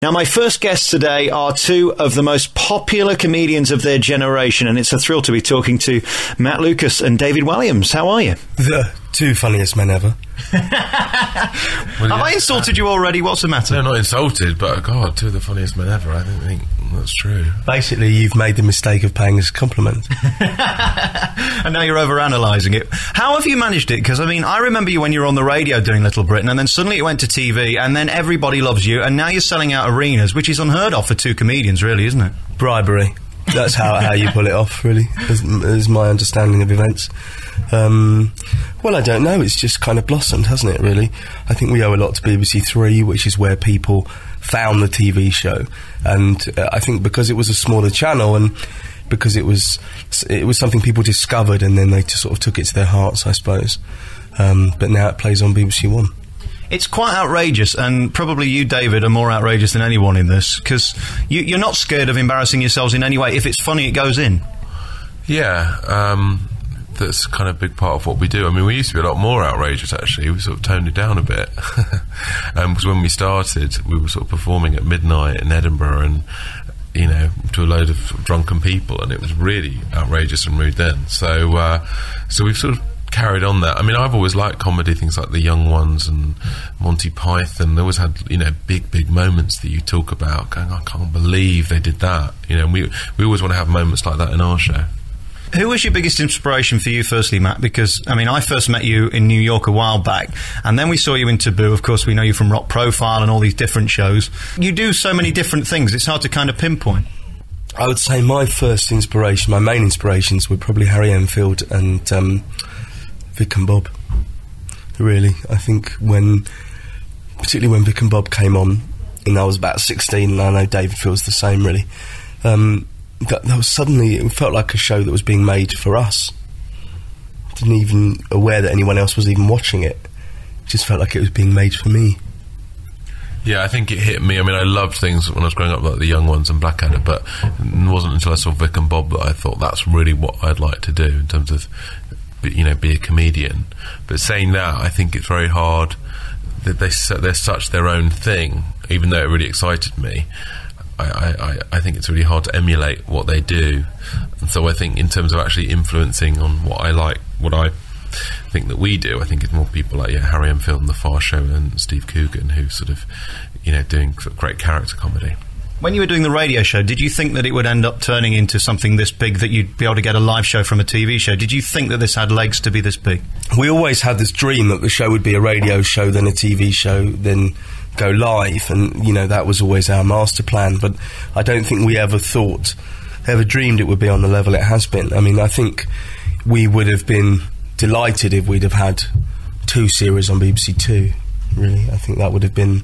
Now, my first guests today are two of the most popular comedians of their generation, and it's a thrill to be talking to Matt Lucas and David Walliams. How are you? The two funniest men ever. Have I insulted you already? What's the matter? No, not insulted, but God, two of the funniest men ever. I don't think that's true. Basically, you've made the mistake of paying us a compliment. And now you're overanalyzing it. How have you managed it? Because, I mean, I remember you when you were on the radio doing Little Britain, and then suddenly it went to TV, and then everybody loves you, and now you're selling out arenas, which is unheard of for two comedians, really, isn't it? Bribery. That's how you pull it off, really, is my understanding of events. Well, I don't know. It's just kind of blossomed, hasn't it, really? I think we owe a lot to BBC Three, which is where people found the TV show. And I think because it was a smaller channel and because it was something people discovered and then they just sort of took it to their hearts, I suppose. But now it plays on BBC One. It's quite outrageous, and probably you, David, are more outrageous than anyone in this, because you're not scared of embarrassing yourselves in any way. If it's funny, it goes in. Yeah, that's kind of a big part of what we do. I mean, we used to be a lot more outrageous, actually. We sort of toned it down a bit. Because when we started, we were sort of performing at midnight in Edinburgh and, you know, to a load of drunken people, and it was really outrageous and rude then. So we've sort of carried on that. I mean, I've always liked comedy, things like The Young Ones and Monty Python. They always had, you know, big moments that you talk about, going, I can't believe they did that. You know, and we always want to have moments like that in our show. Who was your biggest inspiration for you, firstly, Matt? Because, I mean, I first met you in New York a while back, and then we saw you in Taboo. Of course, we know you from Rock Profile and all these different shows. You do so many different things, it's hard to kind of pinpoint. I would say my first inspiration, my main inspirations, were probably Harry Enfield and Vic and Bob. Really, I think particularly when Vic and Bob came on, and I was about 16, and I know David feels the same, really. That was suddenly, it felt like a show that was being made for us. Didn't even aware that anyone else was even watching it. It just felt like it was being made for me. Yeah, I think it hit me. I mean, I loved things when I was growing up, like The Young Ones and Blackadder, but it wasn't until I saw Vic and Bob that I thought that's really what I'd like to do in terms of, you know, be a comedian. But saying that, I think it's very hard that they're such their own thing, even though it really excited me. I think it's really hard to emulate what they do, and so I think in terms of actually influencing on what I like, what I think that we do, I think it's more people like Harry Enfield and The Far Show and Steve Coogan, who sort of, you know, doing sort of great character comedy. When you were doing the radio show, did you think that it would end up turning into something this big, that you'd be able to get a live show from a TV show? Did you think that this had legs to be this big? We always had this dream that the show would be a radio show, then a TV show, then go live, and, you know, that was always our master plan. But I don't think we ever dreamed it would be on the level it has been. I mean, I think we would have been delighted if we'd have had 2 series on BBC Two, really. I think that would have been,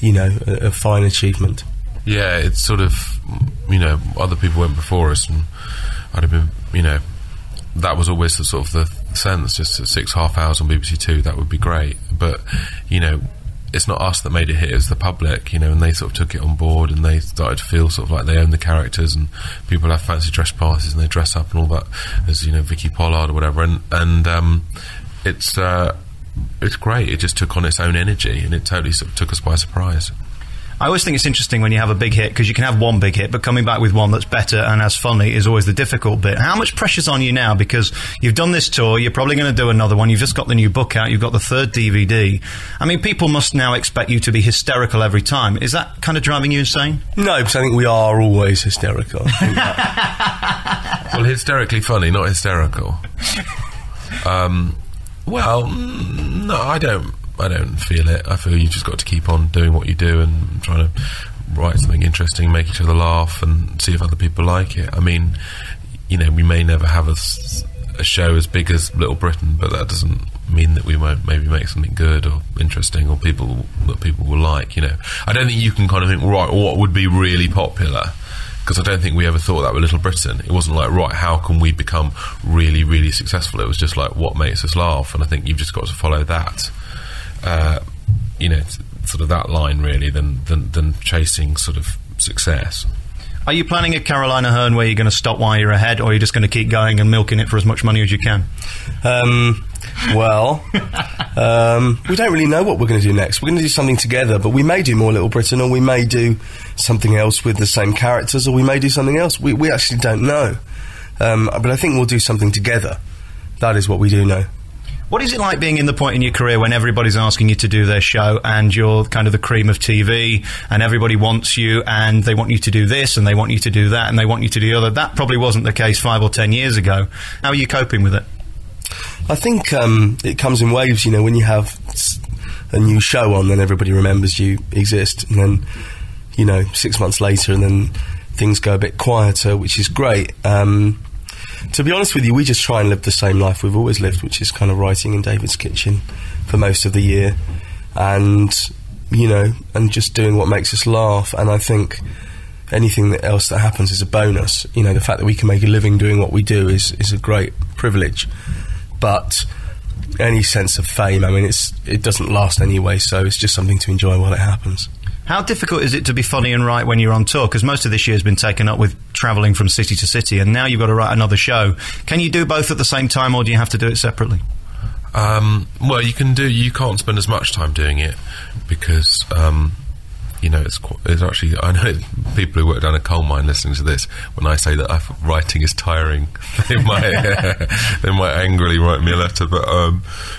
you know, a fine achievement. Yeah, it's sort of, you know, other people went before us, and I'd have been, you know, that was always the sort of the sense, just 6.5 hours on BBC Two, that would be great. But, you know, it's not us that made it hit, it's the public, you know, and they sort of took it on board, and they started to feel sort of like they own the characters, and people have fancy dress parties and they dress up and all that as, you know, Vicky Pollard or whatever, and it's great. It just took on its own energy, and it totally sort of took us by surprise. I always think it's interesting when you have a big hit, because you can have one big hit, but coming back with one that's better and as funny is always the difficult bit. How much pressure's on you now? Because you've done this tour, you're probably going to do another one, you've just got the new book out, you've got the 3rd DVD. I mean, people must now expect you to be hysterical every time. Is that kind of driving you insane? No, because I think we are always hysterical. Well, hysterically funny, not hysterical. Well, no, I don't feel it. I feel you just got to keep on doing what you do and trying to write something interesting, make each other laugh, and see if other people like it. I mean, you know, we may never have a show as big as Little Britain, but that doesn't mean that we won't maybe make something good or interesting or that people will like, you know. I don't think you can kind of think, right, what would be really popular? Because I don't think we ever thought that with Little Britain. It wasn't like, right, how can we become really, really successful? It was just like, what makes us laugh? And I think you've just got to follow that. You know, sort of that line, really, than chasing sort of success. Are you planning a Carolina Hearn where you're going to stop while you're ahead, or are you just going to keep going and milking it for as much money as you can? Well, We don't really know what we're going to do next. We're going to do something together, but we may do more Little Britain, or we may do something else with the same characters, or we may do something else. We actually don't know. But I think we'll do something together. That is what we do know. What is it like being in the point in your career when everybody's asking you to do their show and you're kind of the cream of TV and everybody wants you and they want you to do this and they want you to do that and they want you to do the other? That probably wasn't the case 5 or 10 years ago. How are you coping with it? I think it comes in waves, you know, when you have a new show on, then everybody remembers you exist, and then, you know, 6 months later, and then things go a bit quieter, which is great. To be honest with you, we just try and live the same life we've always lived, which is kind of writing in David's kitchen for most of the year, and, you know, and just doing what makes us laugh. And I think anything else that happens is a bonus. You know, the fact that we can make a living doing what we do is a great privilege. But any sense of fame, I mean, it doesn't last anyway, so it's just something to enjoy while it happens. How difficult is it to be funny and write when you're on tour? Because most of this year has been taken up with travelling from city to city, and now you've got to write another show. Can you do both at the same time, or do you have to do it separately? Well, you can't spend as much time doing it because, you know, it's actually, I know people who work down a coal mine listening to this, when I say that writing is tiring, they might angrily write me a letter, but,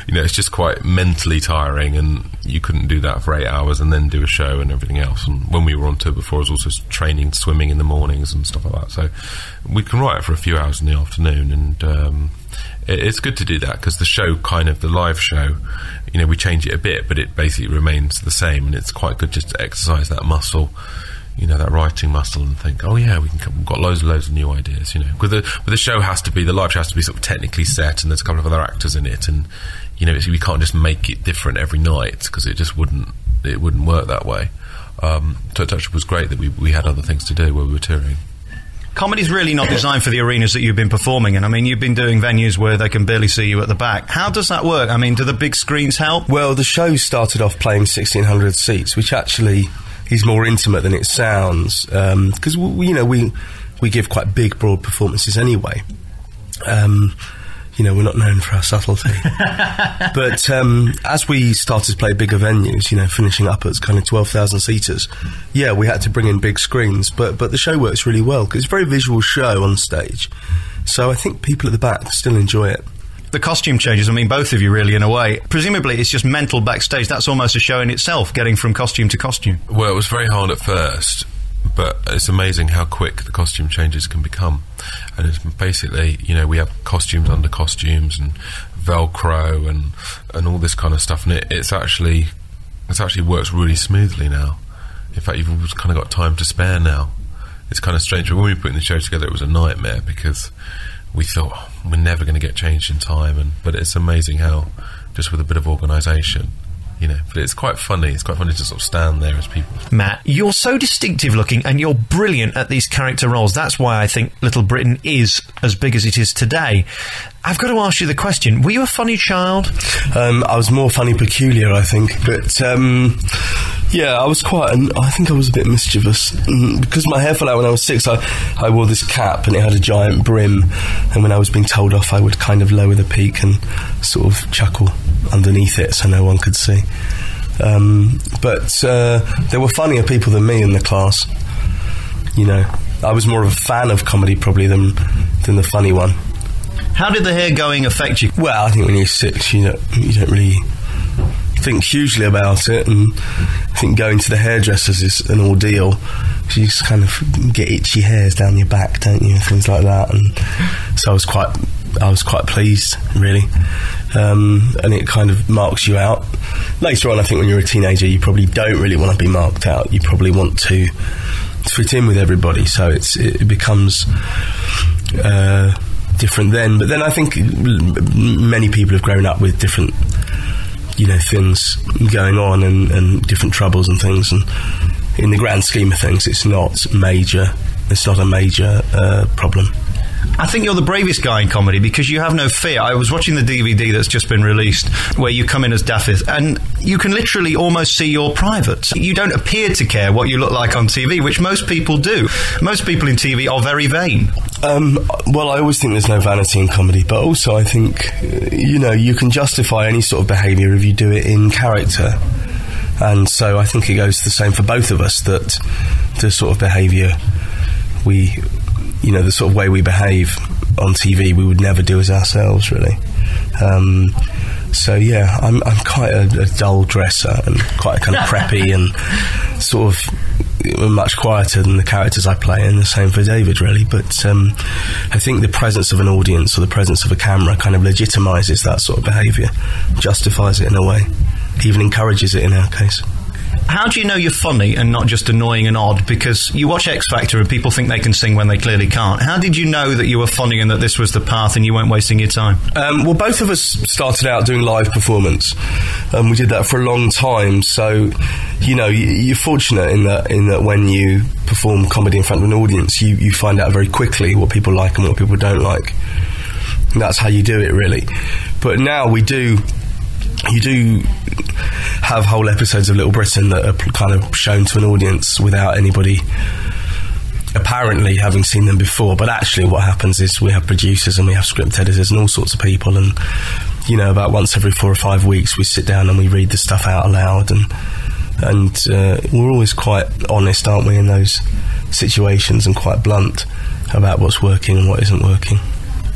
you know, it's just quite mentally tiring, and you couldn't do that for 8 hours and then do a show and everything else. And when we were on tour before, I was also training swimming in the mornings and stuff like that, so we can write for a few hours in the afternoon, and it's good to do that, because the show, kind of the live show, you know, we change it a bit, but it basically remains the same, and it's quite good just to exercise that muscle, you know, that writing muscle, and think, oh yeah, we've got loads of new ideas, you know. With the show the live show has to be sort of technically set, and there's a couple of other actors in it, and, you know, we can't just make it different every night, because it just wouldn't work that way. Touch was great that we had other things to do while we were touring. Comedy's really not designed for the arenas that you've been performing in. I mean, you've been doing venues where they can barely see you at the back. How does that work? I mean, do the big screens help? Well, the show started off playing 1,600 seats, which actually is more intimate than it sounds, because, you know, we give quite big, broad performances anyway. You know, we're not known for our subtlety. But as we started to play bigger venues, you know, finishing up at kind of 12,000 seaters, yeah, we had to bring in big screens. But the show works really well, because it's a very visual show on stage. So I think people at the back still enjoy it. The costume changes, I mean, both of you really, in a way. Presumably it's just mental backstage. That's almost a show in itself, getting from costume to costume. Well, it was very hard at first, but it's amazing how quick the costume changes can become. And it's basically, you know, we have costumes under costumes and Velcro and all this kind of stuff, and it's actually works really smoothly now. In fact, you've kind of got time to spare now. It's kind of strange, but when we were putting the show together, it was a nightmare, because we thought, oh, we're never going to get changed in time, but it's amazing how, just with a bit of organisation, you know, but it's quite funny. It's quite funny to sort of stand there as people. Matt, you're so distinctive looking, and you're brilliant at these character roles. That's why I think Little Britain is as big as it is today. I've got to ask you the question, were you a funny child? I was more funny peculiar, I think, but yeah, I think I was a bit mischievous. Because my hair fell out when I was 6, I wore this cap, and it had a giant brim, and when I was being told off, I would kind of lower the peak and sort of chuckle underneath it so no one could see. But there were funnier people than me in the class. You know, I was more of a fan of comedy probably than the funny one. How did the hair going affect you? Well, I think when you're 6, you don't really think hugely about it, and I think going to the hairdressers is an ordeal. You just kind of get itchy hairs down your back, don't you, and things like that. And so I was quite pleased, really. And it kind of marks you out. Later on, I think when you're a teenager, you probably don't really want to be marked out. You probably want to fit in with everybody, so it becomes different then. But then I think many people have grown up with different, you know, things going on and different troubles and things, and in the grand scheme of things, it's not a major problem. I think you're the bravest guy in comedy because you have no fear. I was watching the DVD that's just been released where you come in as Daffy, and you can literally almost see your privates. You don't appear to care what you look like on TV, which most people do. Most people in TV are very vain. Well, I always think there's no vanity in comedy, but also I think, you can justify any sort of behaviour if you do it in character. And so I think it goes the same for both of us, that the sort of behaviour the sort of way we behave on TV, we would never do as ourselves, really. So yeah, I'm quite a dull dresser and quite a kind of preppy and sort of much quieter than the characters I play, and the same for David, really. But I think the presence of an audience or the presence of a camera kind of legitimises that sort of behaviour, justifies it in a way, even encourages it in our case. How do you know you're funny and not just annoying and odd? Because you watch X Factor and people think they can sing when they clearly can't. How did you know that you were funny and that this was the path and you weren't wasting your time? Well, both of us started out doing live performance. We did that for a long time. So, you're fortunate in that when you perform comedy in front of an audience, you find out very quickly what people like and what people don't like. And that's how you do it, really. But now you do have whole episodes of Little Britain that are kind of shown to an audience without anybody apparently having seen them before, but actually what happens is we have producers and we have script editors and all sorts of people, and about once every 4 or 5 weeks we sit down and we read the stuff out aloud, and we're always quite honest, aren't we, in those situations, and quite blunt about what's working and what isn't working.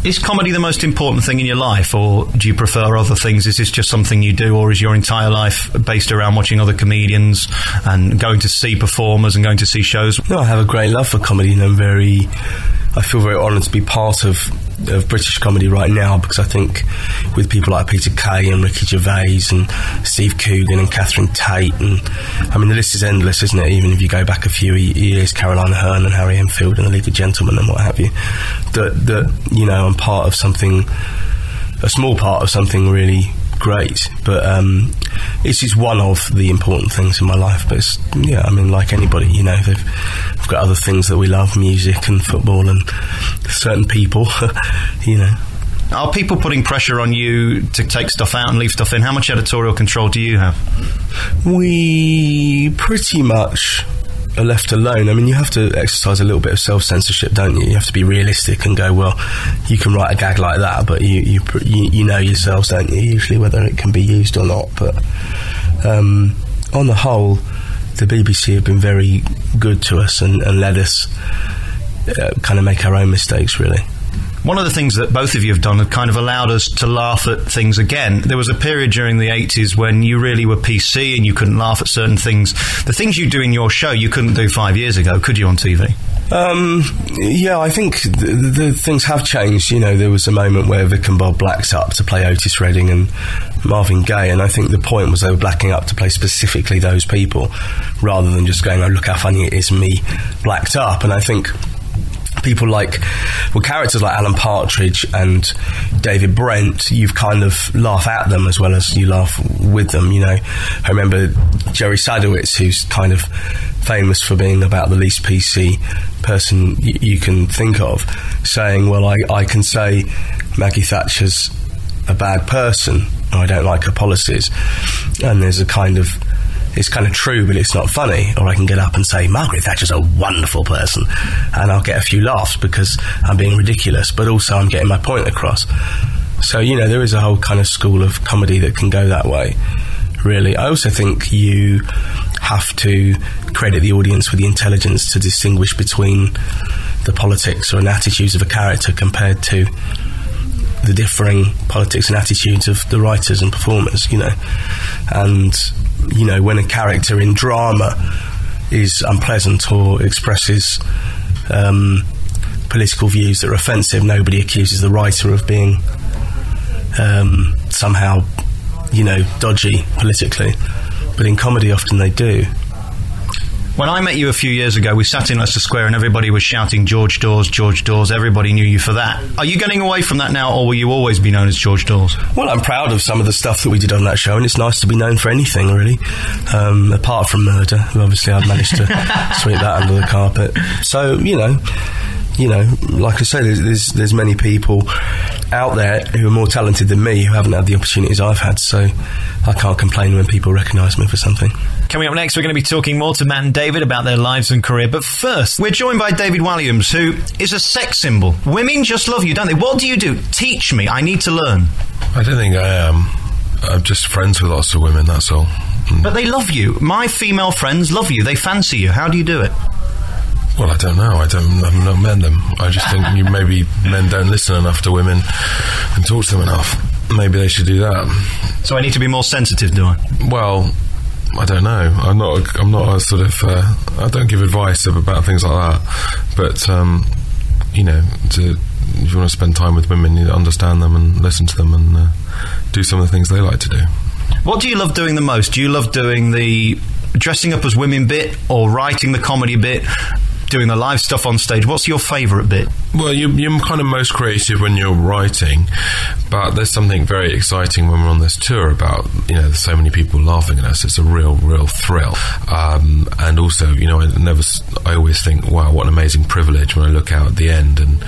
Is comedy the most important thing in your life, or do you prefer other things? Is this just something you do, or is your entire life based around watching other comedians and going to see performers and going to see shows? No, I have a great love for comedy, and I feel very honoured to be part of British comedy right now, because I think with people like Peter Kay and Ricky Gervais and Steve Coogan and Catherine Tate, and the list is endless, isn't it? Even if you go back a few years, Caroline Aherne and Harry Enfield and the League of Gentlemen and what have you, that I'm part of something, a small part of something really great. But this is one of the important things in my life. But like anybody, they've got other things that we love, music and football and certain people. Are people putting pressure on you to take stuff out and leave stuff in? How much editorial control do you have? We pretty much are left alone. You have to exercise a little bit of self-censorship, don't you? You have to be realistic and go, well, you can write a gag like that, but you know yourselves, don't you, usually, whether it can be used or not. But on the whole, the BBC have been very good to us and let us kind of make our own mistakes, really. One of the things that both of you have done have kind of allowed us to laugh at things again. There was a period during the 80s when you really were PC and you couldn't laugh at certain things. The things you do in your show you couldn't do 5 years ago, could you, on TV? Yeah, I think the things have changed. There was a moment where Vic and Bob blacked up to play Otis Redding and Marvin Gaye, and I think the point was they were blacking up to play specifically those people, rather than just going, oh, look how funny it is, me blacked up. And I think people characters like Alan Partridge and David Brent, you've kind of laugh at them as well as you laugh with them. I remember Jerry Sadowitz, who's kind of famous for being about the least PC person you can think of, saying, well, I can say Maggie Thatcher's a bad person, or I don't like her policies, and there's it's kind of true, but it's not funny. Or I can get up and say, Margaret Thatcher's a wonderful person, and I'll get a few laughs because I'm being ridiculous, but also I'm getting my point across. So, there is a whole kind of school of comedy that can go that way, really. I also think you have to credit the audience with the intelligence to distinguish between the politics or attitudes of a character compared to the differing politics and attitudes of the writers and performers, And, when a character in drama is unpleasant or expresses political views that are offensive, nobody accuses the writer of being somehow, dodgy politically. But in comedy, often they do. When I met you a few years ago, we sat in Leicester Square and everybody was shouting George Dawes, George Dawes. Everybody knew you for that. Are you getting away from that now, or will you always be known as George Dawes? Well, I'm proud of some of the stuff that we did on that show, and it's nice to be known for anything, really. Apart from murder, obviously I've managed to sweep that under the carpet. So, you know, like I say, there's many people out there who are more talented than me who haven't had the opportunities I've had, so I can't complain when people recognise me for something. Coming up next, we're going to be talking more to Matt and David about their lives and career. But first, we're joined by David Walliams, who is a sex symbol. Women just love you, don't they? What do you do? Teach me. I need to learn. I don't think I am. I'm just friends with lots of women, that's all. But they love you. My female friends love you. They fancy you. How do you do it? Well, I don't know. I've not met them. I just think maybe men don't listen enough to women and talk to them enough. Maybe they should do that. So I need to be more sensitive, do I? Well, I don't know. I'm not a sort of. I don't give advice about things like that. But you know, if you want to spend time with women, you understand them and listen to them and do some of the things they like to do. What do you love doing the most? Do you love doing the dressing up as women bit, or writing the comedy bit, doing the live stuff on stage? What's your favourite bit? Well, you're kind of most creative when you're writing, but there's something very exciting when we're on this tour about, you know, there's so many people laughing at us. It's a real thrill. And also, you know, I always think, wow, what an amazing privilege when I look out at the end and,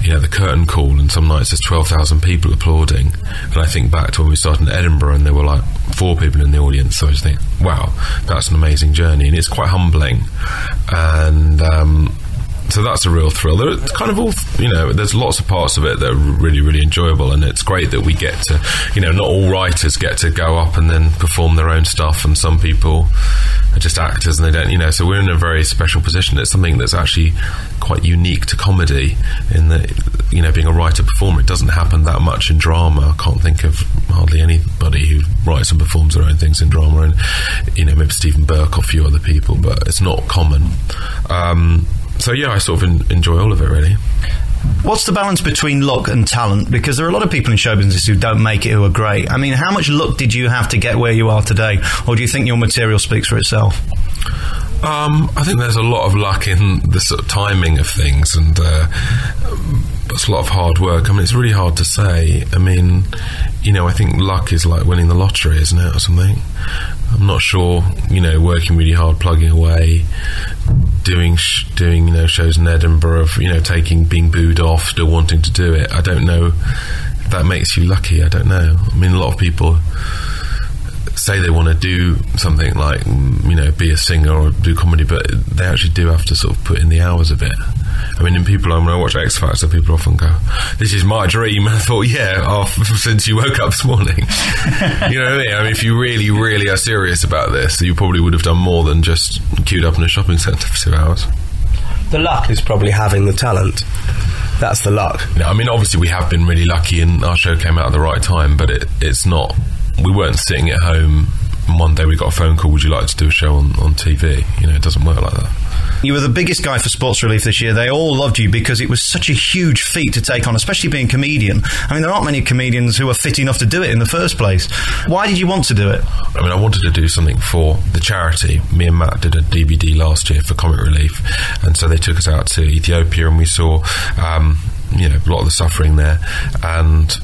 you know, the curtain call, and some nights there's 12,000 people applauding. And I think back to when we started in Edinburgh and there were like 4 people in the audience. So I just think, wow, that's an amazing journey. And it's quite humbling. And so that's a real thrill. It's kind of all, you know, there's lots of parts of it that are really enjoyable, and it's great that we get to, you know, not all writers get to go up and then perform their own stuff, and some people are just actors and they don't, you know, so we're in a very special position. It's something that's actually quite unique to comedy in that, you know, being a writer-performer, it doesn't happen that much in drama. I can't think of hardly anybody who writes and performs their own things in drama, and, you know, maybe Stephen Burke or a few other people, but it's not common. So yeah, I sort of enjoy all of it, really. What's the balance between luck and talent? Because there are a lot of people in show business who don't make it, who are great. I mean, how much luck did you have to get where you are today? Or do you think your material speaks for itself? I think there's a lot of luck in the sort of timing of things, and it's a lot of hard work. I mean, it's really hard to say. I mean, you know, I think luck is like winning the lottery, isn't it, or something? I'm not sure, you know, working really hard, plugging away, doing you know, shows in Edinburgh, of, you know, being booed off, still wanting to do it. I don't know if that makes you lucky. I don't know. I mean, a lot of people say they want to do something like, you know, be a singer or do comedy, but they actually do have to sort of put in the hours a bit. I mean, when I watch X Factor, people often go, "This is my dream." And I thought, yeah, since you woke up this morning. You know what I mean? I mean, if you really are serious about this, you probably would have done more than just queued up in a shopping centre for 2 hours. The luck is probably having the talent. That's the luck. I mean, obviously we have been really lucky and our show came out at the right time, but it's not, we weren't sitting at home and one day we got a phone call, would you like to do a show on TV? You know, it doesn't work like that. You were the biggest guy for Sports Relief this year. They all loved you because it was such a huge feat to take on, especially being a comedian. I mean, there aren't many comedians who are fit enough to do it in the first place. Why did you want to do it? I mean, I wanted to do something for the charity. Me and Matt did a DVD last year for Comic Relief, and so they took us out to Ethiopia and we saw, you know, a lot of the suffering there, and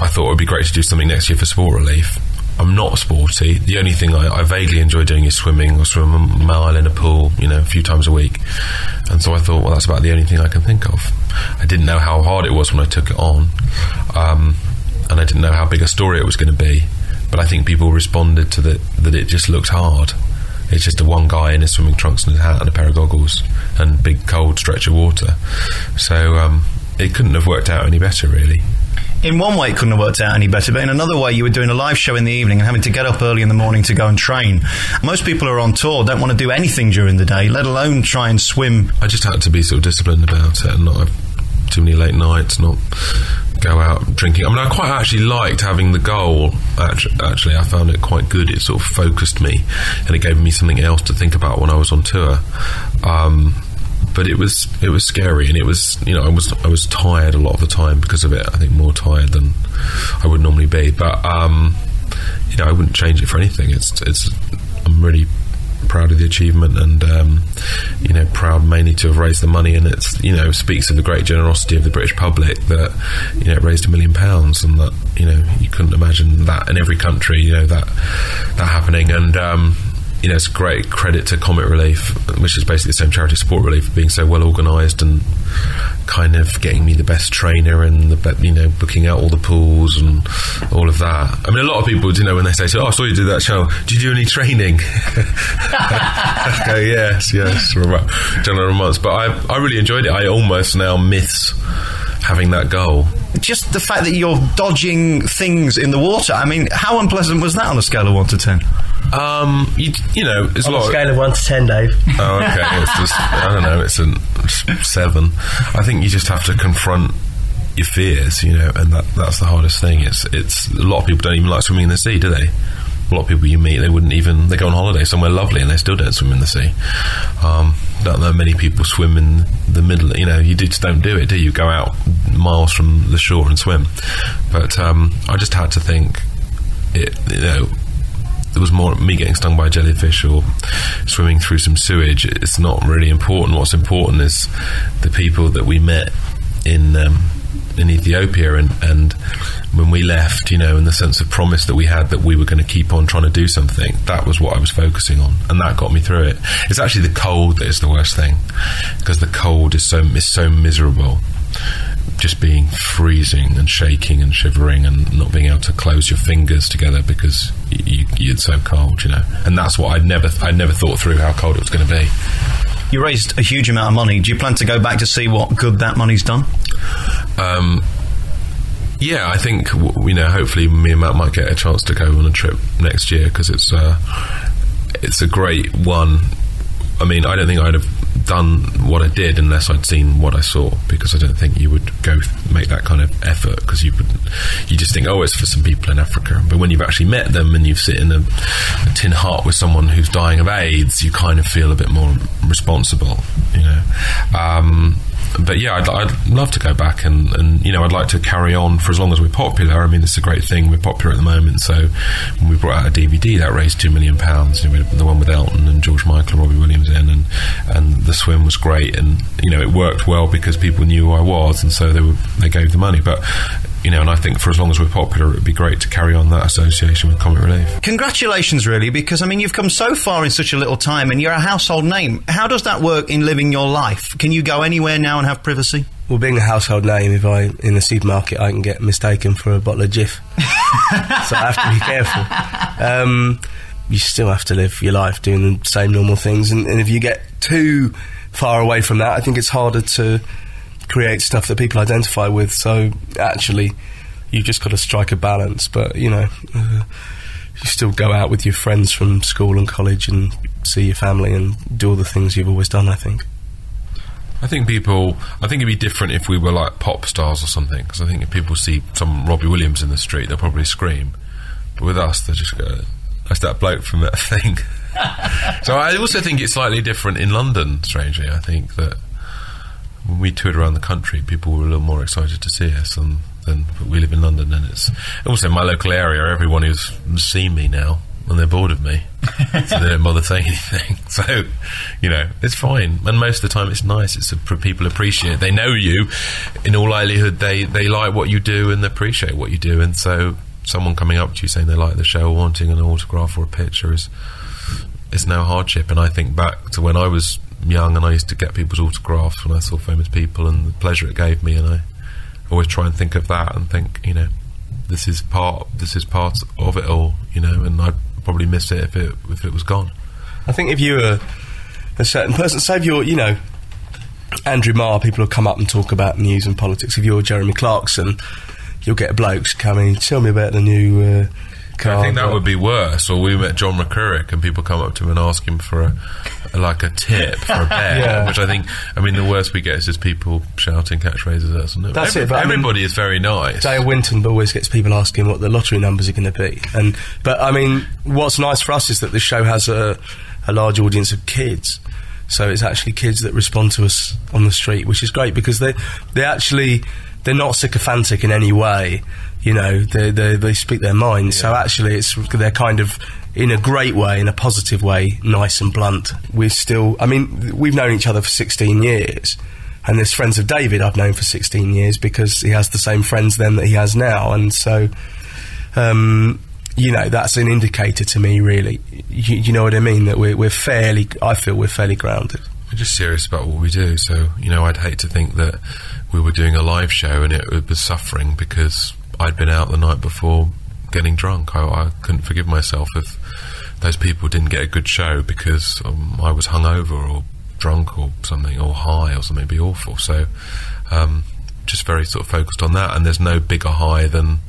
I thought it would be great to do something next year for Sport Relief. I'm not sporty. The only thing I vaguely enjoy doing is swimming, or swim a mile in a pool, you know, a few times a week. And so I thought, well, that's about the only thing I can think of. I didn't know how hard it was when I took it on, and I didn't know how big a story it was going to be. But I think people responded to that it just looked hard. It's just a one guy in his swimming trunks and his hat and a pair of goggles and big cold stretch of water. So it couldn't have worked out any better, really. In one way, it couldn't have worked out any better, but in another way, you were doing a live show in the evening and having to get up early in the morning to go and train. Most people who are on tour don't want to do anything during the day, let alone try and swim. I just had to be sort of disciplined about it and not have too many late nights, not go out drinking. I mean, I quite actually liked having the goal. Actually, I found it quite good. It sort of focused me and it gave me something else to think about when I was on tour. But it was scary, and it was, you know, I was tired a lot of the time because of it. I think more tired than I would normally be. But you know, I wouldn't change it for anything. I'm really proud of the achievement, and you know, proud mainly to have raised the money. And it's, you know, speaks of the great generosity of the British public that, you know, it raised £1 million, and that, you know, you couldn't imagine that in every country, you know, that happening. And you know, it's great credit to Comic Relief, which is basically the same charity, Sport Relief, for being so well organised and kind of getting me the best trainer and you know, booking out all the pools and all of that. I mean, a lot of people, you know, when they say, "Oh, I saw you do that show. Did you do any training?" I go, yes, for about general months. But I really enjoyed it. I almost now miss having that goal. Just the fact that you're dodging things in the water. I mean, how unpleasant was that on a scale of 1 to 10? You know, it's on a lot. A scale of 1 to 10, Dave. Oh, okay. It's just, I don't know. It's a 7. I think you just have to confront your fears, you know, and that's the hardest thing. It's a lot of people don't even like swimming in the sea, do they? A lot of people you meet, they go on holiday somewhere lovely and they still don't swim in the sea. Don't know many people swim in the middle, you know, you just don't do it, do you? Go out miles from the shore and swim. But I just had to think, you know, there was more me getting stung by a jellyfish or swimming through some sewage. It's not really important. What's important is the people that we met in Ethiopia, and when we left, you know, and the sense of promise that we had that we were going to keep on trying to do something. That was what I was focusing on, and that got me through it. It's actually the cold that is the worst thing, because the cold is so miserable. Just being freezing and shaking and shivering and not being able to close your fingers together because you're so cold, you know. And that's what I'd never thought through how cold it was going to be. You raised a huge amount of money. Do you plan to go back to see what good that money's done? Yeah, I think, you know, hopefully me and Matt might get a chance to go on a trip next year, because it's a great one. I mean, I don't think I'd have done what I did unless I'd seen what I saw, because I don't think you would go make that kind of effort, because you just think, oh, it's for some people in Africa. But when you've actually met them and you sit in a tin hut with someone who's dying of AIDS, you kind of feel a bit more responsible, you know. But yeah, I'd love to go back and you know, I'd like to carry on for as long as we're popular. I mean, it's a great thing. We're popular at the moment, so when we brought out a DVD that raised £2 million, you know, the one with Elton and George Michael and Robbie Williams in, and the swim was great, and you know, it worked well because people knew who I was, and so they gave the money. But you know, and I think for as long as we're popular, it would be great to carry on that association with Comic Relief. Congratulations, really, because I mean, you've come so far in such a little time, and you're a household name. How does that work in living your life? Can you go anywhere now and have privacy? Well, being a household name, if in the supermarket, I can get mistaken for a bottle of Jif. So I have to be careful. You still have to live your life doing the same normal things, and if you get too far away from that, I think it's harder to create stuff that people identify with. So actually, you've just got to strike a balance. But you know, you still go out with your friends from school and college and see your family and do all the things you've always done, I think. I think it'd be different if we were like pop stars or something, because I think if people see some Robbie Williams in the street, they'll probably scream. But with us, they just go, "That's that bloke from that thing." So I also think it's slightly different in London, strangely. I think that when we toured around the country, people were a little more excited to see us than we live in London, and it's also my local area. Everyone who's seen me now, and they're bored of me, so they don't bother saying anything. So, you know, it's fine, and most of the time it's nice. People appreciate it. They know you. In all likelihood, they like what you do and they appreciate what you do, and so someone coming up to you saying they like the show or wanting an autograph or a picture is no hardship. And I think back to when I was young and I used to get people's autographs when I saw famous people, and the pleasure it gave me, and I always try and think of that and think, you know, this is part of it all, you know, and I'd probably miss it if it was gone. I think if you're a certain person, say if you're, you know, Andrew Marr, people will come up and talk about news and politics. If you're Jeremy Clarkson, you'll get blokes coming, tell me about the new car. I think that would be worse. Or we met John McCurrick and people come up to him and ask him for a tip for a bet. Yeah. Which I mean, the worst we get is just people shouting catchphrases at us. That's it. But everybody is very nice. Dale Winton always gets people asking what the lottery numbers are going to be. But I mean, what's nice for us is that the show has a large audience of kids. So it's actually kids that respond to us on the street, which is great, because they're not sycophantic in any way. You know, they speak their minds. Yeah. So actually, they're kind of, in a great way, in a positive way, nice and blunt. We've known each other for 16 years, and there's friends of David I've known for 16 years because he has the same friends then that he has now, and so, you know, that's an indicator to me, really. You know what I mean? That I feel we're fairly grounded. We're just serious about what we do. So, you know, I'd hate to think that we were doing a live show and it was suffering because I'd been out the night before getting drunk. I couldn't forgive myself if those people didn't get a good show because I was hungover or drunk or something, or high or something. It'd be awful. So, just very sort of focused on that. And there's no bigger high than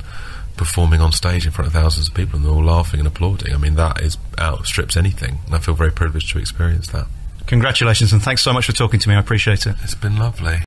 performing on stage in front of thousands of people and they're all laughing and applauding. I mean, that outstrips anything. And I feel very privileged to experience that. Congratulations, and thanks so much for talking to me. I appreciate it. It's been lovely.